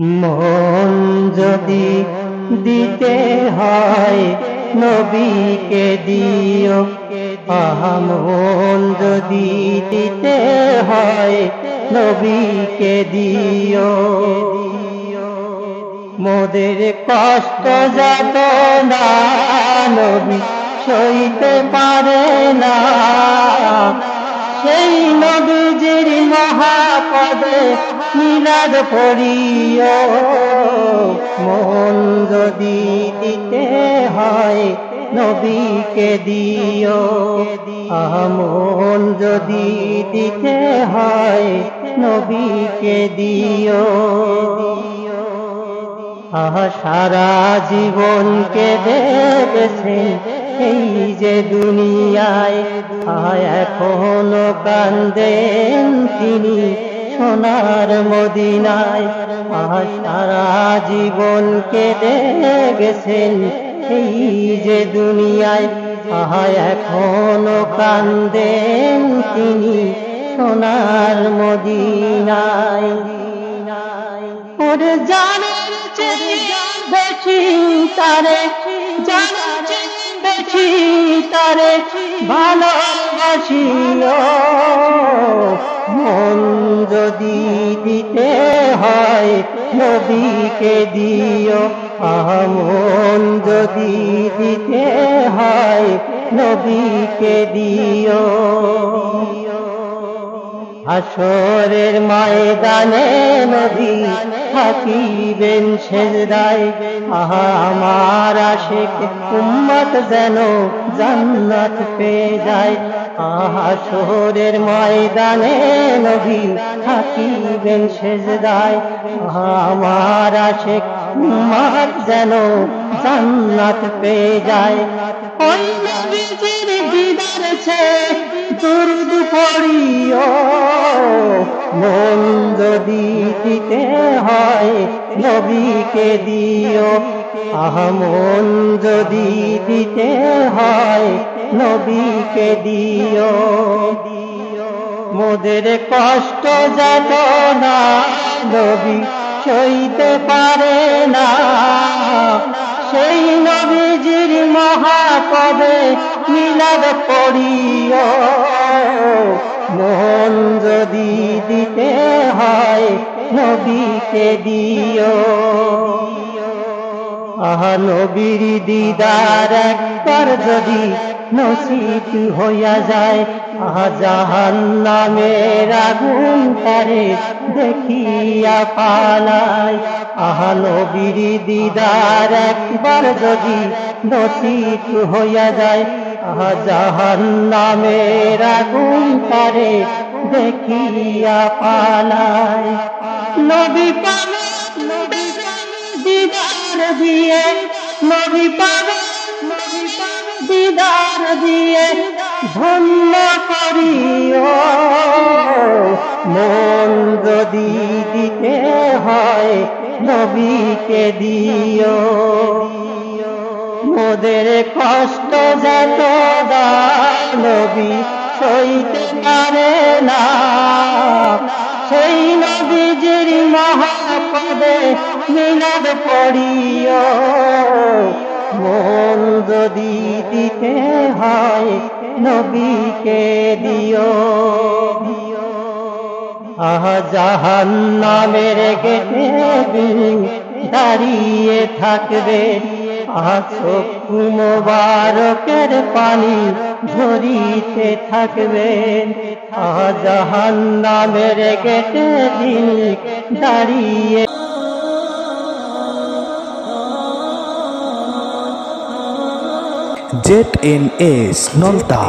মন যদি দিতে হয় নবীকে দিও, আহা মন যদি দিতে হয় নবীকে দিও। মোদের কষ্ট যাতনা নবী সইতে পারে না, সেই নবীজির মহাপদে মিলাদ পড়িও। মন যদি দিতে হয় নবীকে দিও, মন যদি দিতে হয় নবীকে দিও। সারা জীবনকে দেখেছেন এই যে দুনিয়ায়, এখনো কান্দেন তিনি সোনার মদিনায়। সারা জীবনকে দেখেছেন এই যে দুনিয়ায়, এখনো কান্দেন তিনি সোনার মদিনায়। ওরে জানের চেয়ে বেশি তারে, জানের চেয়ে বেশি তারে ভালোবাসিও। মন যদি দিতে হয় নবীকে দিও, মন যদি দিতে হয় নবীকে দিও। হাসরের ময়দানে নবী থাকিবেন সেজদায়, আমার আশিক উম্মত যেন জান্নাত পেয়ে যায়। হাসরের ময়দানে নবী থাকিবেন সেজদায়, আমার আশিক উম্মত যেন জান্নাত পেয়ে যায়। ওই নবীজির দিদার চেয়ে দুরূদ পড়িও, মন যদি দিতে হয় নবীকে দিও, মন যদি দিতে হয় নবীকে দিও। মোদের কষ্ট যাতনা নবী সইতে পারে না, সেই নবীজির মহাপদে মিলাদ পড়িও। মন যদি দিতে হয় নবীকে দিও, নবীর দিদার একবার যদি নসিব হইয়া যায়, জাহান্নামের আগুন তারে দেখিয়া পালায়। নবীর দিদার একবার যদি নসিব হইয়া যায়, জাহান্নামের আগুন তারে দেখিয়া পালায়। নবী পাবে দিদার দিয়ে, নবী পাবে দিদার দিয়ে ধন্য করিও। মন যদি দিতে হয় নবীকে দিও, মোদের কষ্ট যাতনা নবী সইতে পারে না, সেই নবীজির মহাপদে মিলাদ পড়িও। মন যদি দিতে হয় নবীকে দিও, জাহান্নামের গেটে দাঁড়িয়ে থাকবে, চক্ষু মোবারকের পানি ঝরিতে থাকবে। জাহান্নামের গেটে দাঁড়িয়ে ZNS Nolta